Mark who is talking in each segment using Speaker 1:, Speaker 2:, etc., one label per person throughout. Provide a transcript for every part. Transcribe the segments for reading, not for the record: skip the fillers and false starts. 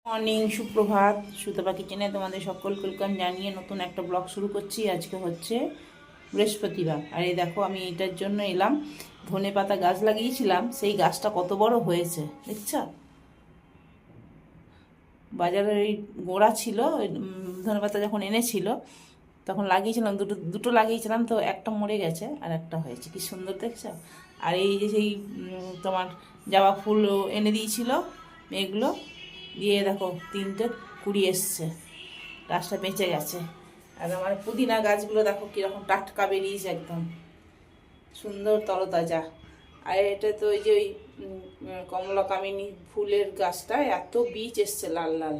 Speaker 1: Morning, সুপ্রভাত। সুতপা কিচেনে তোমাদের সকলকে ওয়েলকাম জানিয়ে নতুন একটা ব্লগ শুরু করছি। আজকে হচ্ছে বৃহস্পতিবার, আর এই দেখো আমি এটার জন্য এলাম। ধনেপাতা গাছ লাগিয়েছিলাম, সেই গাছটা কত বড় হয়েছে দেখছ। বাজারে ওই গোড়া ছিল, ধনেপাতা যখন এনেছিল তখন লাগিয়েছিলাম, দুটো দুটো লাগিয়েছিলাম, তো একটা মরে গেছে আর একটা হয়েছে, কি সুন্দর দেখছো। আর এই যে সেই তোমার জবা ফুল এনে দিয়েছিল মেয়েগুলো, দিয়ে দেখো তিনটে কুড়ি এসছে, গাছটা বেঁচে গেছে। আর আমার পুদিনা গাছগুলো দেখো কীরকম টাটকা বেরিয়েছে, একদম সুন্দর তরতাজা। আর এটা তো ওই যে ওই কমলা কামিনী ফুলের গাছটায় এত বীজ এসছে লাল লাল।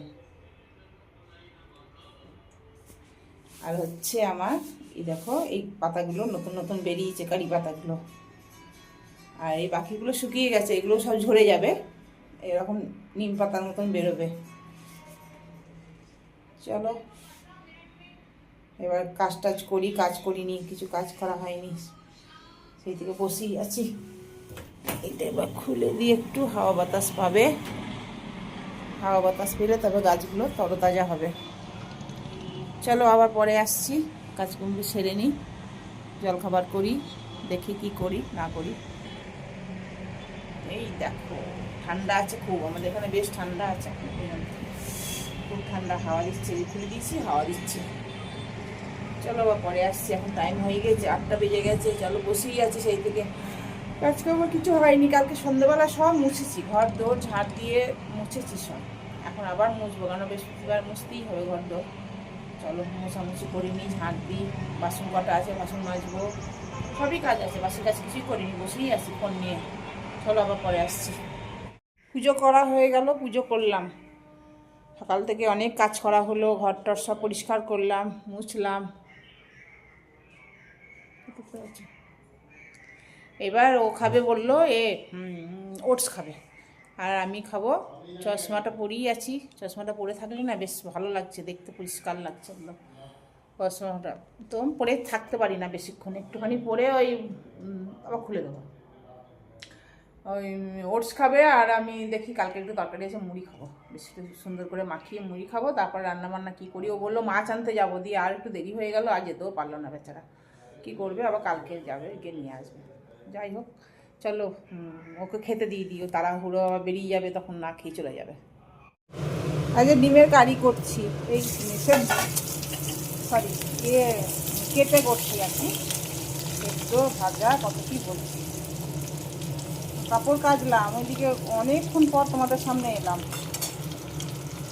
Speaker 1: আর হচ্ছে আমার এই দেখো এই পাতাগুলো নতুন নতুন বেরিয়েছে, কারি পাতাগুলো। আর এই বাকিগুলো শুকিয়ে গেছে, এগুলো সব ঝরে যাবে, এরকম নিম পাতার মতন বেরোবে। চলো এবার কাজ টাজ করি, কাজ করিনি, কিছু কাজ করা হয়নি, সেই থেকে বসেই আছি। এটা এবার খুলে দিয়ে একটু হাওয়া বাতাস পাবে, হাওয়া বাতাস পেলে তবে গাছগুলো তরতাজা হবে। চলো আবার পরে আসছি, কাজগুলো সেরে নিই, জলখাবার করি, দেখি কি করি না করি। এই দেখো ঠান্ডা আছে খুব, আমাদের এখানে বেশ ঠান্ডা আছে, খুব ঠান্ডা হাওয়া দিচ্ছে, খুলে দিয়েছি হাওয়া দিচ্ছে। চলো আবার পরে আসছি, এখন টাইম হয়ে গেছে, 8টা বেজে গেছে। চলো বসেই আছি সেই থেকে, কাজকর্ম কিছু হয়নি। কালকে সন্ধ্যেবেলা সব মুছেছি, ঘর দৌড় ঝাঁট দিয়ে মুছেছি সব, এখন আবার মুছবো, কারণ বৃহস্পতিবার মুছতেই হবে ঘর দৌড়। চলো মোছামুছি করিনি, ঝাঁট দিই, বাসন কটা আছে বাসন মাজবো, সবই কাজ আছে, বাসি কাজ কিছুই করিনি, বসেই আছি ফোন নিয়ে। চলো আবার পরে আসছি। পুজো করা হয়ে গেল, পুজো করলাম, সকাল থেকে অনেক কাজ করা হলো, ঘর টর সব পরিষ্কার করলাম, মুছলাম। এবার ও খাবে বললো ওটস খাবে, আর আমি খাবো। চশমাটা পরেই আছি, চশমাটা পরে থাকলে না বেশ ভালো লাগছে, দেখতে পরিষ্কার লাগছে একদম। চশমাটা তো পরে থাকতে পারি না বেশিক্ষণ, একটুখানি পরে ওই আবার খুলে দেবো। ওই ওটস খাবে, আর আমি দেখি কালকে একটু তরকারি আছে, মুড়ি খাবো, বেশি একটু সুন্দর করে মাখিয়ে মুড়ি খাবো, তারপর রান্নাবান্না কী করি। ও বললো মাছ আনতে যাবো, দিয়ে আর একটু দেরি হয়ে গেল, আর যেতেও পারলো না বেচারা, কী করবে, আবার কালকে যাবে, গিয়ে নিয়ে আসবে। যাই হোক চলো ওকে খেতে দিয়ে দিও, তাড়াহুড়ো আবার বেরিয়ে যাবে, তখন না খেয়ে চলে যাবে। আগে ডিমের কারি করছি, এই সরি কেটে করছি আর কি, একটু ভাজা কত কী বলছি। কাপড় কাচলাম, ওইদিকে অনেকক্ষণ পর তোমাদের সামনে এলাম।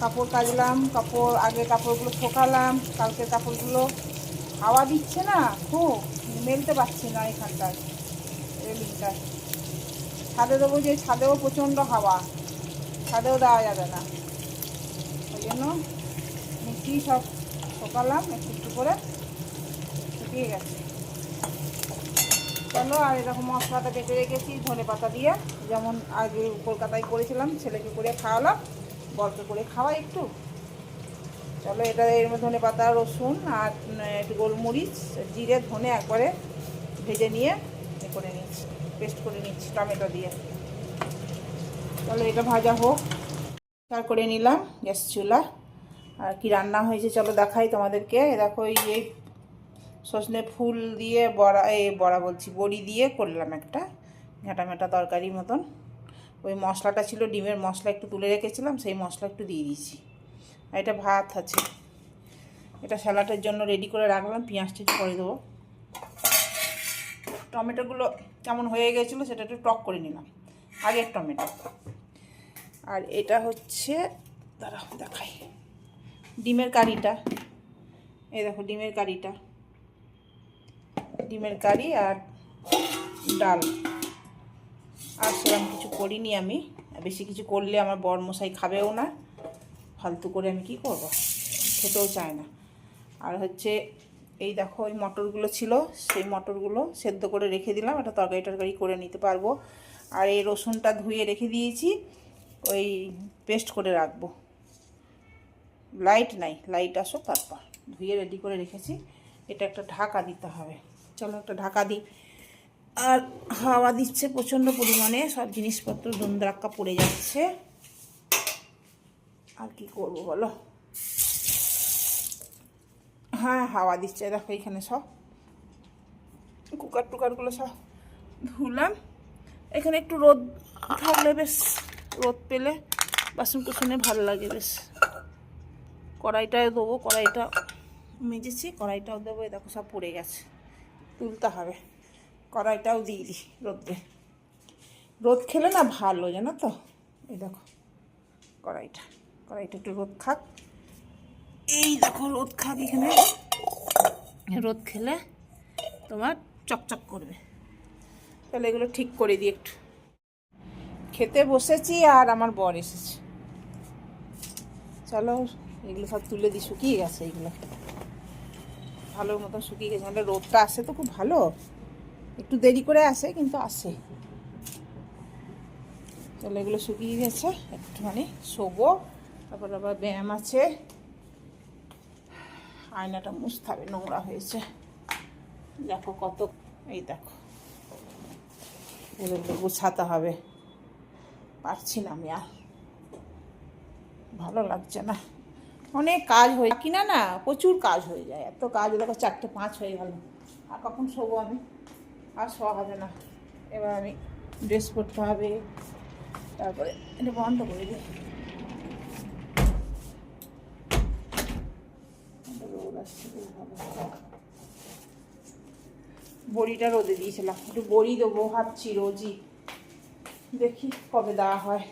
Speaker 1: কাপড় কাচলাম, কাপড়গুলো শোকালাম, কালকের কাপড়গুলো হাওয়া দিচ্ছে না খুব, মেলতে পারছি না এখানটায় রেলিংটায়। ছাদে দেবো, যে ছাদেও প্রচণ্ড হাওয়া, ছাদেও দেওয়া যাবে না, ওই জন্য মিষ্টি সব শোকালাম একটু একটু করে, শুকিয়ে গেছে। চলো, আর এরকম মশলাটা বেটে রেখেছি ধনে পাতা দিয়ে, যেমন আগে কলকাতায় করেছিলাম, ছেলেকে করে খাওয়ালাম, বরকে করে খাওয়াই একটু। চলো এটা এর মধ্যে ধনে পাতা, রসুন আর একটু গোলমরিচ, জিরে ধনে একবারে ভেজে নিয়ে এ করে নিচ্ছি, পেস্ট করে নিচ্ছি টমেটো দিয়ে। চলো এটা ভাজা হোক, তার করে নিলাম গ্যাস চুলা। আর কি রান্না হয়েছে চলো দেখাই তোমাদেরকে। দেখো এই সজনে ফুল দিয়ে বড়া বলছি, বড়ি দিয়ে করলাম একটা ঘাঁটামেটা তরকারি মতন। ওই মশলাটা ছিল, ডিমের মশলা একটু তুলে রেখেছিলাম, সেই মশলা একটু দিয়ে দিয়েছি। আর এটা ভাত আছে, এটা স্যালাডের জন্য রেডি করে রাখলাম, পেঁয়াজটা করে দেবো। টমেটোগুলো কেমন হয়ে গেছিলো সেটা একটু টক করে নিলাম, আগের টমেটো। আর এটা হচ্ছে, দাঁড়াও দেখাই, ডিমের কারিটা, এই দেখো ডিমের কারিটা, ডিমের কারি আর ডাল। আর সেরকম কিছু করিনি আমি, বেশি কিছু করলে আমার বরমশাই খাবেও না, ফালতু করে আমি কি করব, খেতেও চায় না। আর হচ্ছে এই দেখো ওই মটরগুলো ছিল, সেই মটরগুলো সেদ্ধ করে রেখে দিলাম, এটা তরকারি করে নিতে পারবো। আর এই রসুনটা ধুয়ে রেখে দিয়েছি, ওই পেস্ট করে রাখবো। লাইট নাই, লাইট আসো তারপর, ধুয়ে রেডি করে রেখেছি। এটা একটা ঢাকা দিতে হবে, চলো একটা ঢাকা দিই। আর হাওয়া দিচ্ছে প্রচণ্ড পরিমাণে, সব জিনিসপত্র দুমদারাক্কা পড়ে যাচ্ছে। আর কি করবো বলো। হ্যাঁ হাওয়া দিচ্ছে, দেখো এইখানে সব কুকার টুকারগুলো সব ধুলাম। এখানে একটু রোদ থাকলে বেশ, রোদ পেলে বাসন কুসনে ভালো লাগে বেশ। কড়াইটাও দেবো, কড়াইটা মেজেছি, কড়াইটাও দেবো। দেখো সব পড়ে গেছে, তুলতে হবে। কড়াইটাও দিয়ে দিই রোদে, রোদ খেলে না ভালো জানো তো। এই দেখো কড়াইটা একটু রোদ খাক, এই দেখো রোদ খাক এখানে, রোদ খেলে তোমার চকচক করবে। তাহলে এগুলো ঠিক করে দিই একটু। খেতে বসেছি আর আমার বর এসেছে। চলো এগুলো সব তুলে দিই, শুকিয়ে গেছে এগুলো ভালোর মতো শুকিয়ে গেছে। মানে রোদটা আসে তো খুব ভালো, একটু দেরি করে আসে কিন্তু আসে। চলো এগুলো শুকিয়ে গেছে, একটুখানি শোবো, তারপর আবার ব্যায়াম আছে। আয়নাটা মুছতে হবে, নোংরা হয়েছে দেখো কত। এই দেখো এগুলো গুছাতে হবে, পারছি না আমি আর, ভালো লাগছে না। অনেক কাজ হয়ে কিনা না, প্রচুর কাজ হয়ে যায়। এত কাজ, দেখো 4:05 হয়ে গেল। আর কখন শোবো আমি, আর শোয়া হবে না। এবার আমি ড্রেস করতে হবে, তারপরে এটা বন্ধ করে দিই। বড়িটা রোদে দিয়েছিলাম, একটু বড়ি দেবো ভাবছি রোজই, দেখি কবে দেওয়া হয়,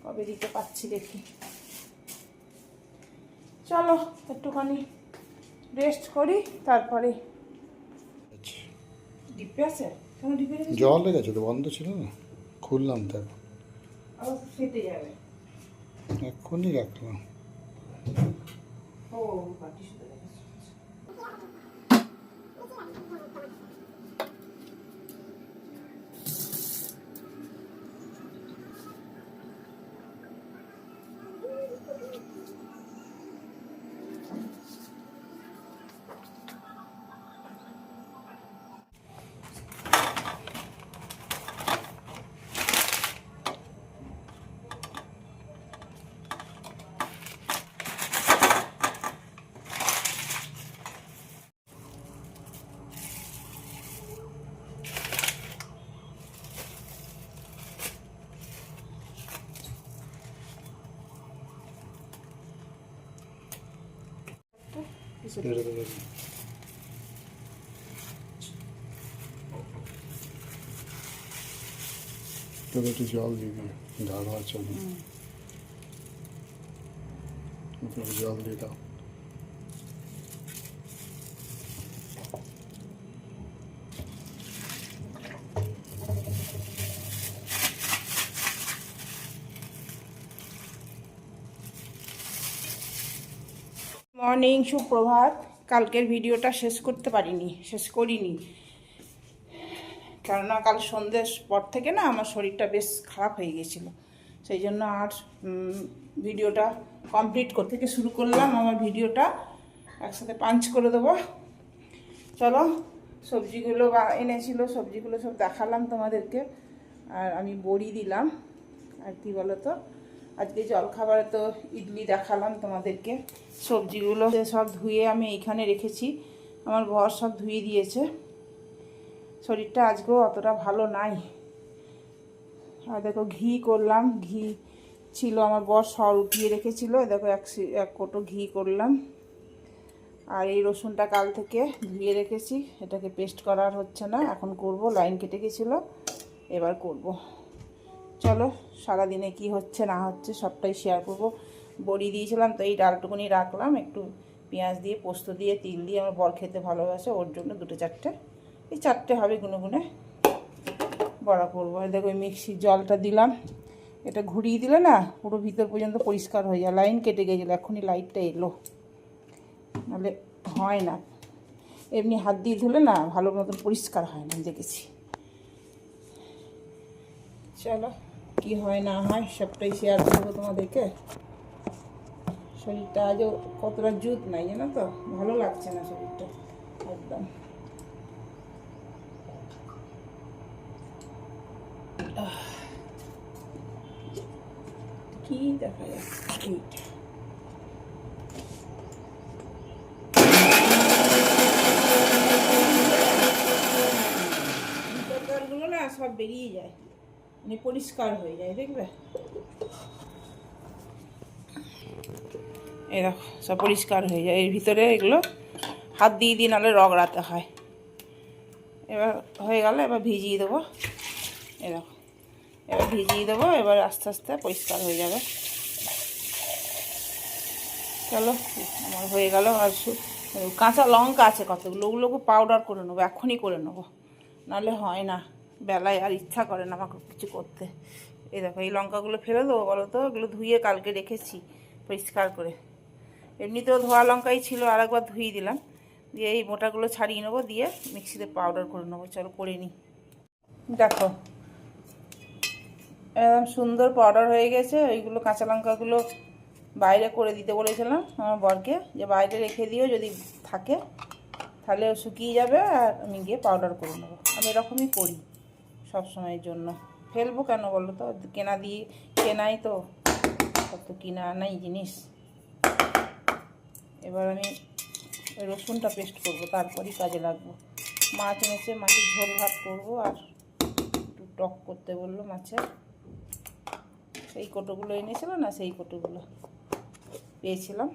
Speaker 1: কবে দিতে পারছি দেখি। চলো একটুখানি রেস্ট করি, তারপরে ডিপে আছে
Speaker 2: জল লেগেছে তো, বন্ধ ছিল না, খুললাম তো
Speaker 1: আবার ফেটে যাবে।
Speaker 2: এক্ষুনি রাখলাম।
Speaker 1: ও বাটি শুধু রেখেছে।
Speaker 2: তোকে একটু জল দিয়ে দিই, ঝাড় হওয়ার জন্য জল দিয়ে দাও।
Speaker 1: মর্নিং, সুপ্রভাত। কালকের ভিডিওটা শেষ করিনি, কেননা কাল সন্ধ্যের পর থেকে না আমার শরীরটা বেশ খারাপ হয়ে গেছিলো, সেই জন্য আর ভিডিওটা কমপ্লিট করতে শুরু করলাম। আমার ভিডিওটা একসাথে পাঞ্চ করে দেবো। চলো সবজিগুলো এনেছিল, সবজিগুলো সব দেখালাম তোমাদেরকে, আর আমি বড়ি দিলাম। আর কি বলো তো, আজকে জলখাবারে তো ইডলি দেখালাম তোমাদেরকে। সবজিগুলো সব ধুয়ে আমি এইখানে রেখেছি, আমার বর সব ধুয়ে দিয়েছে। শরীরটা আজকেও অতটা ভালো নাই। আর দেখো ঘি করলাম, ঘি ছিল আমার বর সর উঠিয়ে রেখেছিল, দেখো এক কোটো ঘি করলাম। আর এই রসুনটা কাল থেকে ধুয়ে রেখেছি, এটাকে পেস্ট করার হচ্ছে না, এখন করব। লাইন কেটে গেছিলো, এবার করব। চলো সারাদিনে কি হচ্ছে না হচ্ছে সবটাই শেয়ার করব। বড়ি দিয়েছিলাম তো এই ডালটুকুনি রাখলাম, একটু পেঁয়াজ দিয়ে পোস্ত দিয়ে তিল দিয়ে, আমার বর খেতে ভালোবাসে, ওর জন্য 2-4টে, এই 4টে হবে গুনে বড়া করবো। দেখো মিক্সির জলটা দিলাম, এটা ঘুরিয়ে দিলে না পুরো ভিতর পর্যন্ত পরিষ্কার হয়ে যায়। লাইন কেটে গেছিলো, এখনই লাইটটা এলো, নাহলে হয় না। এমনি হাত দিয়ে ধুলে না ভালো মতন পরিষ্কার হয় না, দেখেছি। চলো কি হয় না হয় সবটাই শেয়ার করবো তোমাদেরকে। শরীরটা আজও কতটা জুত নাই জানো তো, ভালো লাগছে না শরীরটা একদম। কি দেখা যাচ্ছে এইটা। ভিতরগুলো না সব বেরিয়ে যায়, মানে পরিষ্কার হয়ে যায়, দেখবে এই দেখো সব পরিষ্কার হয়ে যায়। এর ভিতরে এগুলো হাত দিয়ে দিয়ে নাহলে রগড়াতে হয়। এবার হয়ে গেল, এবার ভিজিয়ে দেবো। এই দেখো এবার ভিজিয়ে দেবো, এবার আস্তে আস্তে পরিষ্কার হয়ে যাবে। চলো আমার হয়ে গেল। আর কাঁচা লঙ্কা আছে কতগুলো, ওগুলোকে পাউডার করে নেবো, এখনই করে নেবো, নাহলে হয় না, বেলায় আর ইচ্ছা করে না আমাকে কিছু করতে। এই দেখো এই লঙ্কাগুলো ফেলে দেবো বলো তো, এগুলো ধুয়ে কালকে রেখেছি পরিষ্কার করে। এমনিতেও ধোয়া লঙ্কাই ছিল, আর একবার ধুয়ে দিলাম, দিয়ে এই মোটাগুলো ছাড়িয়ে নেবো, দিয়ে মিক্সিতে পাউডার করে নেবো। চলো করে নিই। দেখো একদম সুন্দর পাউডার হয়ে গেছে। ওইগুলো কাঁচা লঙ্কাগুলো বাইরে করে দিতে বলেছিলাম আমার বরকে, যে বাইরে রেখে দিও, যদি থাকে তাহলে শুকিয়ে যাবে, আর আমি গিয়ে পাউডার করে নেবো। আমি এরকমই করি সব সময়ের জন্য। ফেলবো কেন বলো তো, কেনাই তো, কত কিনা আনাই জিনিস। এবার আমি রসুনটা পেস্ট করবো, তারপরই কাজে লাগবো। মাছ এনেছে, মাছের ঝোল ভাত করবো, আর একটু টক করতে বললো মাছের। সেই কোটোগুলো এনেছিল না, সেই কোটোগুলো পেয়েছিলাম,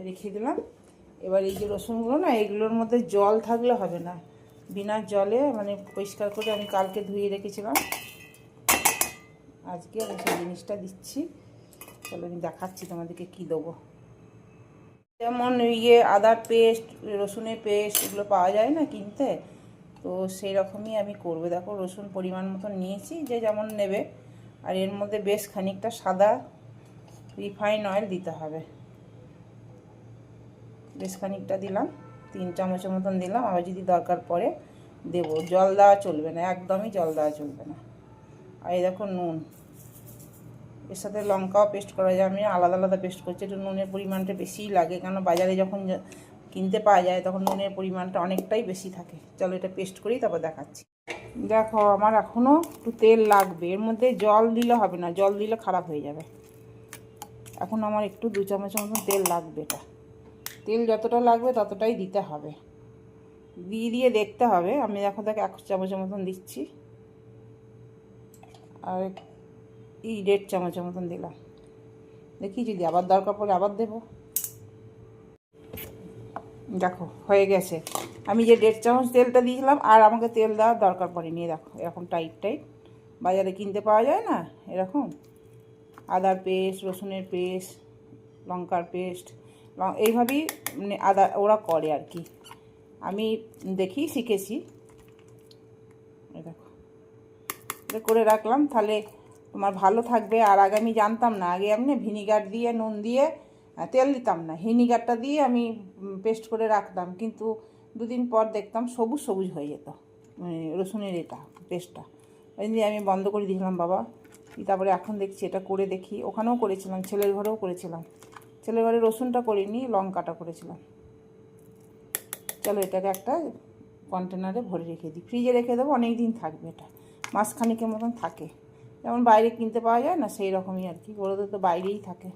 Speaker 1: রেখে দিলাম। এবার এই যে রসুনগুলো না, এইগুলোর মধ্যে জল থাকলে হবে না, বিনা জলে মানে পরিষ্কার করে আমি কালকে ধুয়ে রেখেছিলাম, আজকে আমি সেই জিনিসটা দিচ্ছি। চলো আমি দেখাচ্ছি তোমাদেরকে কী দেবো। যেমন আদার পেস্ট, রসুনের পেস্ট, এগুলো পাওয়া যায় না কিনতে, তো সেই রকমই আমি করবো। দেখো রসুন পরিমাণ মতো নিয়েছি, যে যেমন নেবে। আর এর মধ্যে বেশ খানিকটা সাদা রিফাইন অয়েল দিতে হবে, বেশ খানিকটা দিলাম, 3 চামচের মতন দিলাম। আবার যদি দরকার পড়ে দেবো, জল দেওয়া চলবে না, একদমই জল দেওয়া চলবে না। আর এই দেখো নুন, এর সাথে লঙ্কাও পেস্ট করা যায়, আমি আলাদা আলাদা পেস্ট করছি, একটু নুনের পরিমাণটা বেশিই লাগে, কারণ বাজারে যখন কিনতে পাওয়া যায় তখন নুনের পরিমাণটা অনেকটাই বেশি থাকে। চলো এটা পেস্ট করি, তারপর দেখাচ্ছি। দেখো আমার এখনও একটু তেল লাগবে, এর মধ্যে জল দিলে হবে না, জল দিলে খারাপ হয়ে যাবে। এখন আমার একটু 2 চামচের মতন তেল লাগবে। এটা তেল যতটা লাগবে ততটাই দিতে হবে, দিয়ে দেখতে হবে। আমি দেখো 1 চামচের মতন দিচ্ছি, আর এই 1.5 চামচের মতন দিলাম, দেখি যদি আবার দরকার পড়ে আবার দেবো। দেখো হয়ে গেছে। আমি যে 1.5 চামচ তেলটা দিয়েছিলাম, আর আমাকে তেল দেওয়ার দরকার পড়েনি। দেখো এরকম টাইট টাইট বাজারে কিনতে পাওয়া যায় না, এরকম আদার পেস্ট, রসুনের পেস্ট, লঙ্কার পেস্ট, এইভাবেই মানে আদা ওরা করে আর কি, আমি দেখি শিখেছি। দেখো এটা করে রাখলাম, তাহলে তোমার ভালো থাকবে। আর আগে আমি জানতাম না, আগে আমি ভিনিগার দিয়ে, নুন দিয়ে, তেল দিতাম না, ভিনিগারটা দিয়ে আমি পেস্ট করে রাখতাম, কিন্তু 2 দিন পর দেখতাম সবুজ সবুজ হয়ে যেত রসুনের এটা পেস্টটা। ওই দিয়ে আমি বন্ধ করে দিয়েছিলাম বাবা। তারপরে এখন দেখছি এটা করে দেখি, ওখানেও করেছিলাম, ছেলের ঘরেও করেছিলাম। ছেলের ঘরে রসুনটা করিনি, লঙ্কাটা করেছিলাম। চলো এটাকে একটা কন্টেনারে ভরে রেখে দিই, ফ্রিজে রেখে দেবো, অনেক দিন থাকবে। এটা মাসখানিকের মতন থাকে, যেমন বাইরে কিনতে পাওয়া যায় না, সেই রকমই আর কি। ওদের তো বাইরেই থাকে।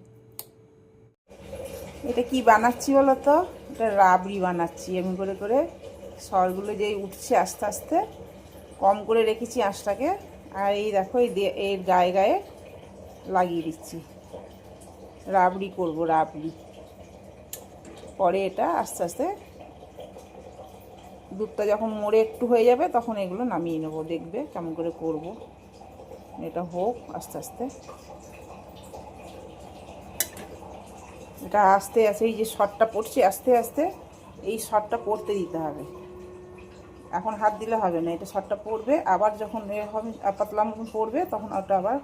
Speaker 1: এটা কি বানাচ্ছি বলো তো, এটা রাবড়ি বানাচ্ছি। আমি করে করে সরগুলো যেই উঠছে আস্তে আস্তে, কম করে রেখেছি আঁচটাকে। আর এই দেখো এর গায়ে গায়ে লাগিয়ে দিচ্ছি, রাবড়ি করব, রাবড়ি। পরে এটা আস্তে আস্তে দুধটা যখন মরে একটু হয়ে যাবে, তখন এগুলো নামিয়ে নেবো। দেখবে কেমন করে করব, এটা হোক আস্তে আস্তে। এটা আস্তে আস্তে এই যে শটটা পড়ছে, আস্তে আস্তে এই শটটা পড়তে দিতে হবে, এখন হাত দিলে হবে না। এটা শটটা পড়বে, আবার যখন এ হবে পাতলা মতন পড়বে, তখন ওটা আবার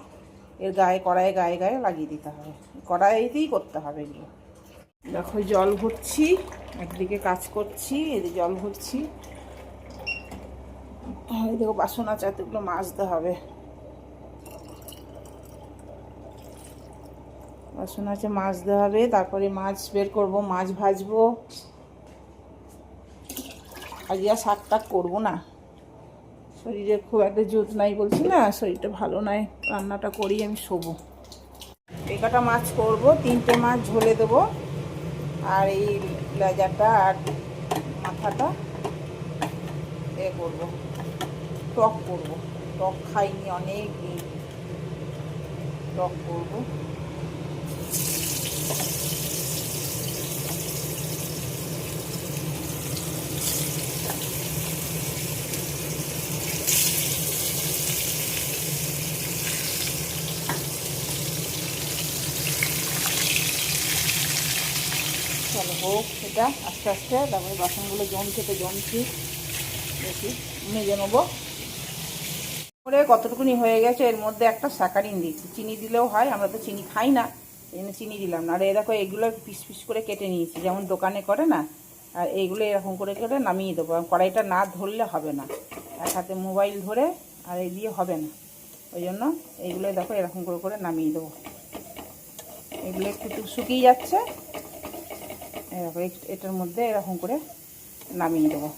Speaker 1: এর গায়ে, কড়াইয়ে গায়ে গায়ে লাগিয়ে দিতে হবে। কড়াইতেই করতে হবে এগুলো। দেখো জল ভরছি, একদিকে কাজ করছি, এদিকে জল ভরছি। দেখো বাসন আছে, এতগুলো মাজতে হবে, বাসন আছে মাজতে হবে। তারপরে মাছ বের করব, মাছ ভাজবো। আজকে আর শাক টাক করবো না, শরীরে খুব একটা জোর নাই, বলছি না শরীরটা ভালো নাই, রান্নাটা করি আমি শোবো। যে কটা মাছ করব 3টে মাছ ঝোলে দেবো, আর এই লেজাটা আর মাথাটা এ করবো, টক করবো। টক খাইনি অনেক দিন, টক করবো। চলো হোক এটা আস্তে আস্তে, তারপরে বাসনগুলো জমছে তো জমছি, বেশি মেজে নেবো। করে কতটুকুনি হয়ে গেছে, এর মধ্যে একটা স্যাকারিন দিচ্ছি, চিনি দিলেও হয়, আমরা তো চিনি খাই না, এই জন্য চিনি দিলাম না। আর এই দেখো এগুলো পিস পিস করে কেটে নিয়েছি, যেমন দোকানে করে না, আর এইগুলো এরকম করে কেটে নামিয়ে দেবো। কড়াইটা না ধরলে হবে না, এক হাতে মোবাইল ধরে আর এই দিয়ে হবে না, ওই জন্য এইগুলো দেখো এরকম করে করে নামিয়ে দেবো। এগুলো একটু শুকিয়ে যাচ্ছে, এরকম এটার মধ্যে এরকম করে নামিয়ে দেবো,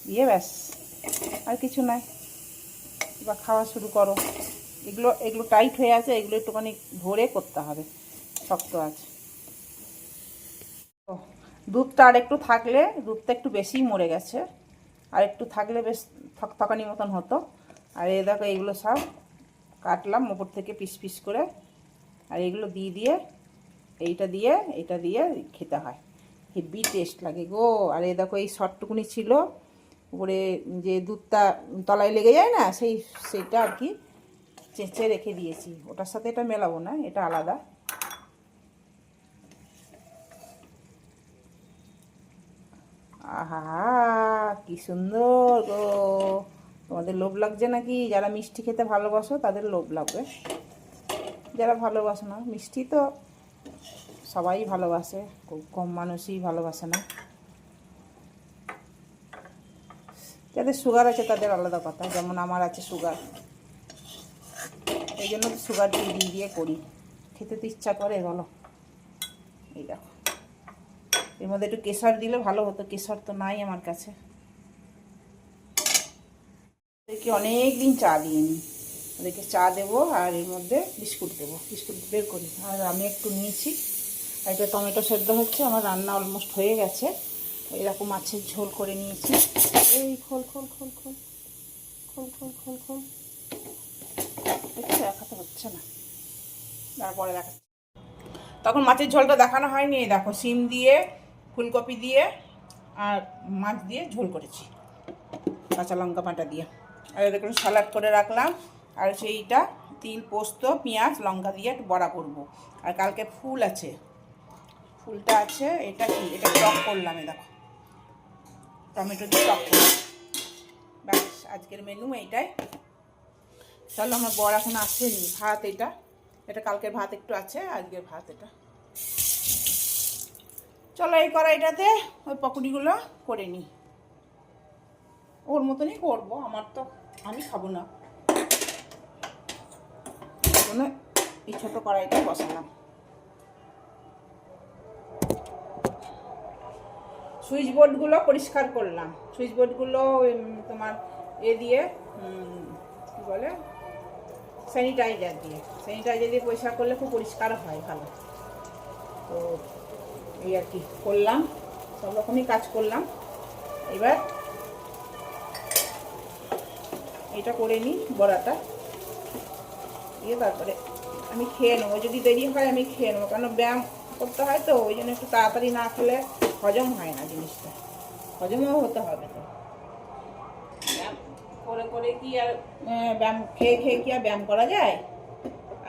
Speaker 1: দিয়ে ব্যাস আর কিছু নাই, বা খাওয়া শুরু করো। এগুলো টাইট হয়ে আছে, এগুলো একটুখানি ধরে করতে হবে, শক্ত আছে। দুধটা আর একটু থাকলে, দুধটা একটু বেশিই মরে গেছে, আর একটু থাকলে বেশ থকথকানি মতন হতো। আর এই দেখো এইগুলো সব কাটলাম ওপর থেকে পিস পিস করে, আর এগুলো দিয়ে এইটা দিয়ে খেতে হয়, হেভি টেস্ট লাগে গো। আর এই দেখো এই শর্টটুকুনি ছিল উপরে, যে দুধটা তলায় লেগে যায় না, সেইটা আর কি চেঁচে রেখে দিয়েছি, ওটার সাথে এটা মেলাবো না, এটা আলাদা। আহা কি সুন্দর গো, তোমাদের লোভ লাগছে নাকি? যারা মিষ্টি খেতে ভালোবাসো তাদের লোভ লাগবে, যারা ভালোবাসো না মিষ্টি তো সবাই ভালোবাসে, খুব কম মানুষই ভালোবাসে না। যাদের সুগার আছে তাদের আলাদা কথা, যেমন আমার আছে সুগার, এই জন্য তো সুগার দিয়ে করি, খেতে তো ইচ্ছা করে বলো। এই দেখো এর মধ্যে একটু কেশর দিলে ভালো হতো, কেশর তো নাই আমার কাছে। ওদেরকে অনেক দিন চা দিইনি, ওদেরকে চা দেবো আর এর মধ্যে বিস্কুট দেবো, বিস্কুট বের করি। আর আমি একটু নিয়েছি, আর এটা টমেটো সেদ্ধ হচ্ছে, আমার রান্না অলমোস্ট হয়ে গেছে। এরকম মাছের ঝোল করে নিয়েছি। এই খোল খোল খোল খোল খোল খোল খোল খোল, দেখছো দেখাতে হচ্ছে না, তারপরে দেখাচ্ছি। তখন মাছের ঝোলটা দেখানো হয়নি, দেখো সিম দিয়ে ফুলকপি দিয়ে আর মাছ দিয়ে ঝোল করেছি, কাঁচা লঙ্কা বাটা দিয়ে। আর এরকম স্যালাড করে রাখলাম, আর সেইটা তিল পোস্ত পেঁয়াজ লঙ্কা দিয়ে একটু বড়া করবো। আর কালকে ফুল আছে, ফুলটা আছে, এটা কি, এটা টক করলাম, এ দেখো টমেটো দিয়ে টক করলাম। ব্যাস আজকের মেনু এইটাই। চলো আমার বর এখন আসেনি, ভাত এটা কালকের ভাত একটু আছে, আজকের ভাত এটা। চলো এই কড়াইটাতে ওই পকোড়িগুলো করে নিই, ওর মতনই করবো, আমি খাবো না, এই ছোট কড়াইটা বসালাম। সুইচ বোর্ডগুলো পরিষ্কার করলাম, সুইচ বোর্ডগুলো তোমার দিয়ে কী বলে স্যানিটাইজার দিয়ে পরিষ্কার করলে খুব পরিষ্কার হয়, ভালো। তো এই আর কি করলাম, সব রকমই কাজ করলাম। এবার এটা করে নিই বড়াটা, দিয়ে তারপরে আমি খেয়ে নেবো, যদি দেরি হয় আমি খেয়ে নেবো, কারণ ব্যায়াম করতে হয় তো, ওই জন্য একটু তাড়াতাড়ি না খেলে হজম হয় না, জিনিসটা হজমও হতে হবে। তো ব্যায়াম করে কি আর ব্যায়াম খেয়ে কি আর ব্যায়াম করা যায়?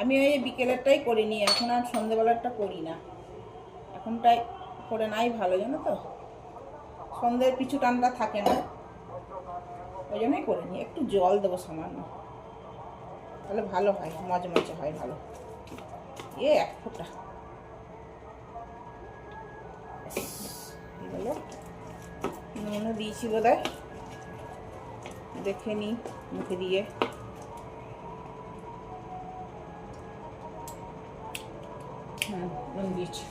Speaker 1: আমি ওই বিকেলেরটাই করে নিই, এখন আর সন্ধেবেলারটা করি না, এখনটাই করে নাই ভালো, জানো তো সন্ধ্যের পিছু টানটা থাকে না, ওই জন্যই করে নিই। একটু জল দেবো সামান্য, তাহলে ভালো হয়, মজমজে হয় ভালো। এক ফোঁটা হলো, নুনও দিয়েছি বোধহয়, দেখে নিই মুখে দিয়ে। নুন দিয়েছি।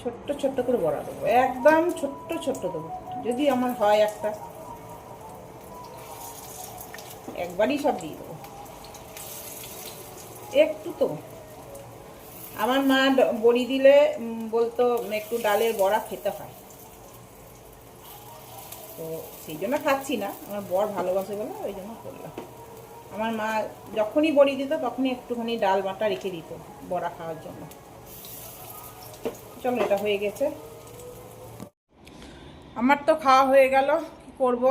Speaker 1: ছোট্ট ছোট্ট করে বড়া দেবো, একদম ছোট্ট ছোট্ট দেবো, যদি আমার হয় একটা, একবারই সব দিয়ে দেবো একটু। তো আমার মা বড়ি দিলে বলতো একটু ডালের বড়া খেতে হয়, তো সেই জন্য খাচ্ছি না, আমার বর ভালোবাসে বলে ওই জন্য করলাম। আমার মা যখনই বড়ি দিত তখনই একটুখানি ডাল বাটা রেখে দিত বড়া খাওয়ার জন্য। চলো, এটা হয়ে গেছে। আমার তো খাওয়া হয়ে গেল। কি করব,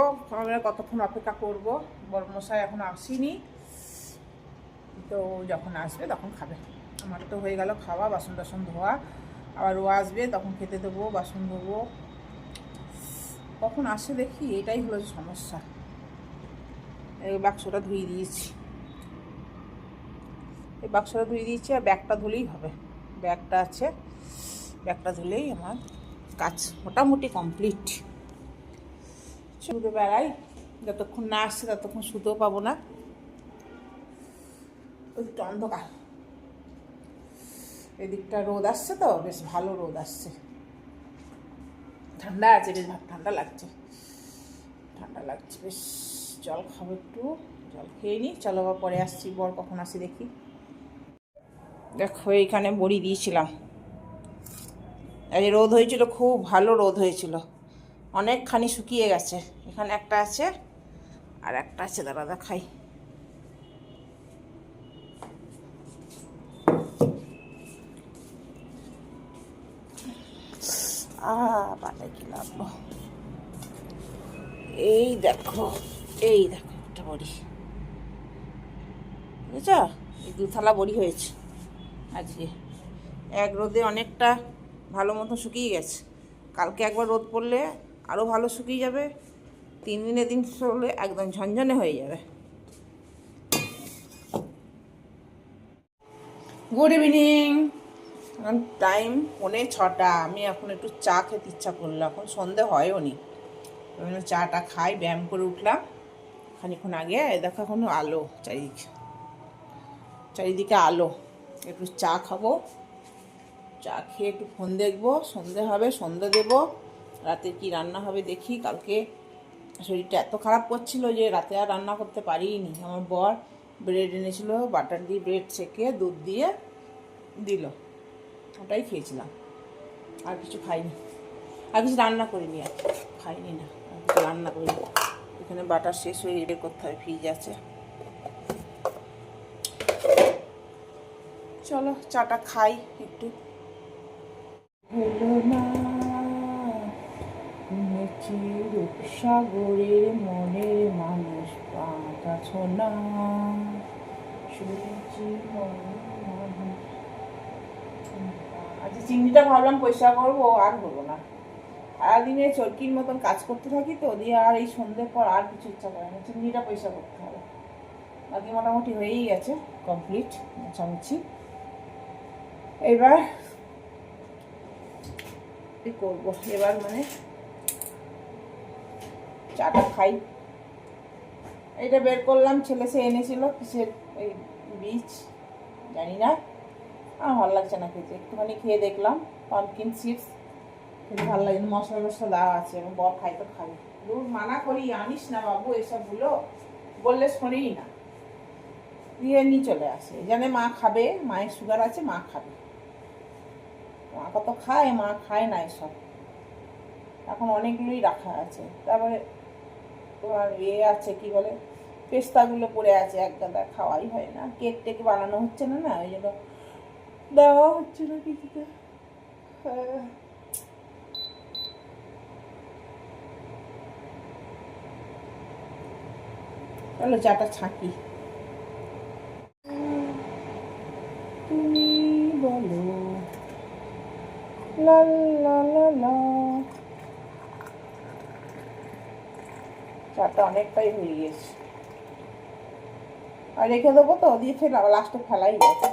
Speaker 1: কতক্ষণ অপেক্ষা করব, বড়মশাই এখন আসেনি, তো যখন আসবে তখন খাবে। আমার তো হয়ে গেল খাওয়া, বাসন টাসন ধোয়া, আবার ও আসবে তখন খেতে দেবো, বাসন ধোবো। কখন আসে দেখি, এটাই হলো সমস্যা। এই বাক্সটা ধুয়ে দিয়েছি, এই বাক্সটা ধুয়ে দিয়েছি, আর ব্যাগটা ধুলেই হবে। ব্যাগটা আছে, ব্যাগটা ধুলেই আমার কাজ মোটামুটি কমপ্লিট। শুধু বেড়াই, যতক্ষণ না আসছে ততক্ষণ শুতেও পাবো না। ওইদিকটা অন্ধকার, এদিকটা রোদ আসছে, তো বেশ ভালো রোদ আসছে, ঠান্ডা আছে, বেশ ঠান্ডা লাগছে, ঠান্ডা লাগছে বেশ। জল খাবো একটু, জল খেয়ে নিই। চলো, আবার পরে আসছি, বর কখন আসি দেখি। দেখো, এইখানে বড়ি দিয়েছিলাম, এই রোদ হয়েছিল, খুব ভালো রোদ হয়েছিল, অনেকখানি শুকিয়ে গেছে। এখানে একটা আছে, আর একটা আছে, দাঁড়া দেখাই। পাতায় কি লাগলো, এই দেখো, এই দেখো একটা বড়ি, বুঝেছ? এই 2 থালা বড়ি হয়েছে আজকে। এক রোদে অনেকটা ভালো মতো শুকিয়ে গেছে। কালকে একবার রোদ পড়লে আরও ভালো শুকিয়ে যাবে, 3 দিনে দিন চললে একদম ঝনঝনে হয়ে যাবে। গুড ইভিনিং, এখন টাইম 5:45। আমি এখন একটু চা খেতে ইচ্ছা করলো, এখন সন্ধে হয়ও নি, চাটা খাই। ব্যায়াম করে উঠলাম খানিক্ষণ আগে, দেখো এখনো আলো, চারিদিকে আলো। একটু চা খাবো, চা খেয়ে একটু ফোন দেখবো, সন্ধে হবে, সন্ধে দেবো। রাতে কি রান্না হবে দেখি। কালকে শরীরটা এত খারাপ করছিল যে রাতে আর রান্না করতে পারিনি। আমার বর ব্রেড এনেছিল, বাটার দিয়ে ব্রেড সেকে দুধ দিয়ে দিল, ওটাই খেয়েছিলাম, আর কিছু খাইনি, আর কিছু রান্না করিনি, আর খাইনি না, আর কিছু রান্না করিনি। এখানে বাটার শেষ হয়ে বের করতে হবে, ফ্রিজ আছে। চলো চাটা খাই একটু। হলো না রূপসাগরের মনের মানুষ পাকাছ না, আচ্ছা, চিংড়িটা ভাবলাম পয়সা করবো, আর হবো না। সারাদিনে চরকির মতন কাজ করতে থাকি, তো দিয়ে আর এই সন্ধ্যের পর আর কিছু ইচ্ছা করে না। চিংড়িটা পয়সা করতে হবে। বাকি মোটামুটি হয়েই গেছে, কমপ্লিট মোছামুছি। এবার কি করবো, এবার মানে চাটা খাই। এটা বের করলাম, ছেলে সে এনেছিল, কিসের এই বীজ জানি না, আমার ভালো লাগছে না খেতে। একটুখানি খেয়ে দেখলাম, পাম্পকিন চিপস, খেতে ভালো লাগে, মশলা টশলা দেওয়া আছে, এবং বর খাই তো খাই। দুধ মানা করি, আনিস না বাবু এসবগুলো, বললে শোনেই না, দিয়ে নিয়ে চলে আসে। জানে মা খাবে, মায়ের সুগার আছে, মা খাবে। মা কত খায়, মা খায় না এসব। এখন অনেকগুলোই রাখা আছে। তারপরে তোমার আছে কি বলে, পেস্তাগুলো পড়ে আছে, এক গাদা, খাওয়াই হয় না। কেক টেক বানানো হচ্ছে না, না ওই জন্য দেওয়া হচ্ছে না কিছুতে। চলো চাটা ছাঁকি। তুমি বলো লা লা লা লা। চাটা অনেকটাই হয়ে গেছে, আর রেখে দেবো তো, দিয়ে ফেলা, লাস্টে ফেলাই যাবে,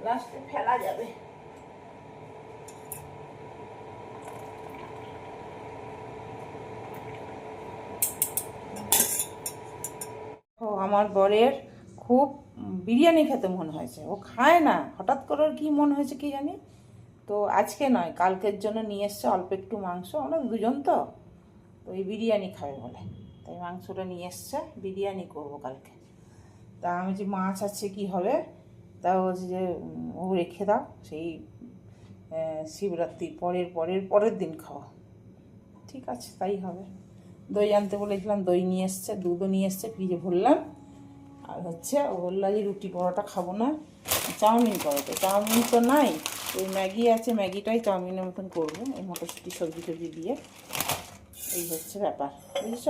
Speaker 1: লাস্টে ফেলা যাবে। ও আমার বরের খুব বিরিয়ানি খেতে মন হয়েছে, ও খায় না, হঠাৎ করে ওর কী মন হয়েছে কি জানি, তো আজকে নয়, কালকের জন্য নিয়ে এসছে অল্প একটু মাংস, আমরা দুজন তো ওই বিরিয়ানি খাবে বলে, তাই মাংসটা নিয়ে এসছে, বিরিয়ানি করবো কালকে। তা আমি যে মাছ আছে কি হবে, তা বলছি যে ও রেখে দাও, সেই শিবরাত্রির পরের দিন খাওয়া। ঠিক আছে, তাই হবে। দই আনতে বলেছিলাম, দই নিয়ে এসছে, দুধও নিয়ে এসছে, ফ্রিজে ভরলাম। আর হচ্ছে ও বললো যে রুটি পরোটা খাবো না, চাউমিন করো। তো চাউমিন তো নাই, ওই ম্যাগি আছে, ম্যাগিটাই চাউমিনের মতন করবো, এই মটরশুঁটি সবজি টবজি দিয়ে। এই হচ্ছে ব্যাপার, বুঝেছ?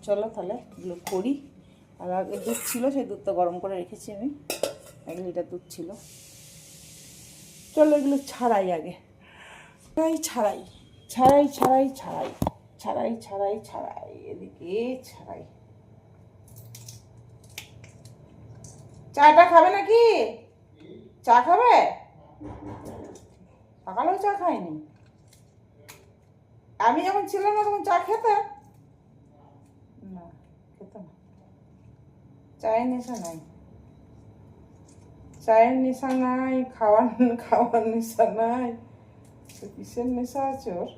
Speaker 1: চলো তাহলে এগুলো করি। আর আগে দুধ ছিল, সেই দুধটা গরম করে রেখেছি আমি, 1 লিটার দুধ ছিল। চলো এগুলো ছাড়াই আগে, ছাড়াই এদিকে ছাড়াই। চাটা খাবে নাকি? চা খাবে? সকালেও চা খাইনি। আমি যখন ছিলাম না তখন চা খেতে না, খেত না। চায়ের নেশা নাই, চায়ের নেশা নাই, খাওয়ার নেশা নাই, কিসের নেশা আছে ওর?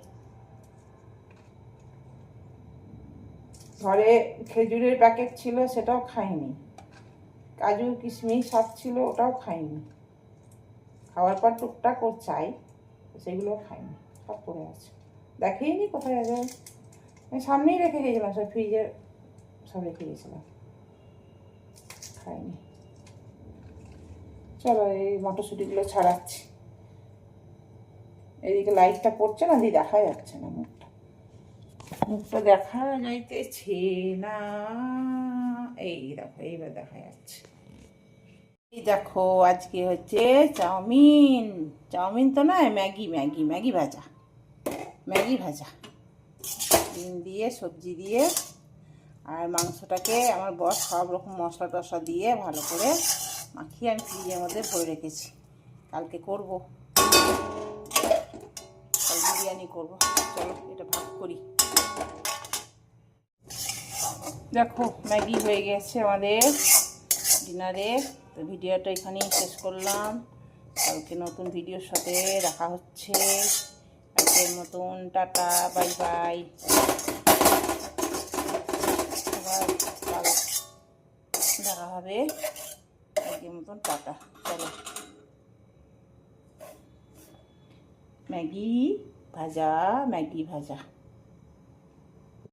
Speaker 1: ঘরে খেজুরের প্যাকেট ছিল, সেটাও খাইনি। কাজু কিশমিশ সব ছিল, ওটাও খাইনি। খাওয়ার পর টুকটাক ওর চাই, সেগুলোও খাইনি, সব পড়ে আছে। দেখেইনি কোথায় আছে, আমি সামনেই রেখে গেছিলাম, সব ফ্রিজে সব রেখে গেছিলাম, খাইনি। চলো এই মটরশুঁটিগুলো ছাড়াচ্ছি। এদিকে লাইটটা পড়ছে না, দিয়ে দেখা যাচ্ছে না মুখটা দেখা যাইতেছে না। এই দেখো, এইবার দেখা যাচ্ছে। এই দেখো, আজকে হচ্ছে চাউমিন তো নয়, ম্যাগি ভাজা ডিম দিয়ে, সবজি দিয়ে। আর মাংসটাকে আমার বস সব রকম মশলা টশলা দিয়ে ভালো করে মাখিয়ে আমি ফ্রিজের মধ্যে ভরে রেখেছি, কালকে করবো, কাল বিরিয়ানি করবো। চলো এটা ভাগ করি। দেখো ম্যাগি হয়ে গেছে আমাদের ডিনারে। তো ভিডিওটা এখানেই শেষ করলাম, কালকে নতুন ভিডিওর সাথে দেখা হচ্ছে। আজকের মতন টাটা, বাই বাই। আবার কাল দেখা হবে, আজকের মতন টাটা। চলো, ম্যাগি ভাজা।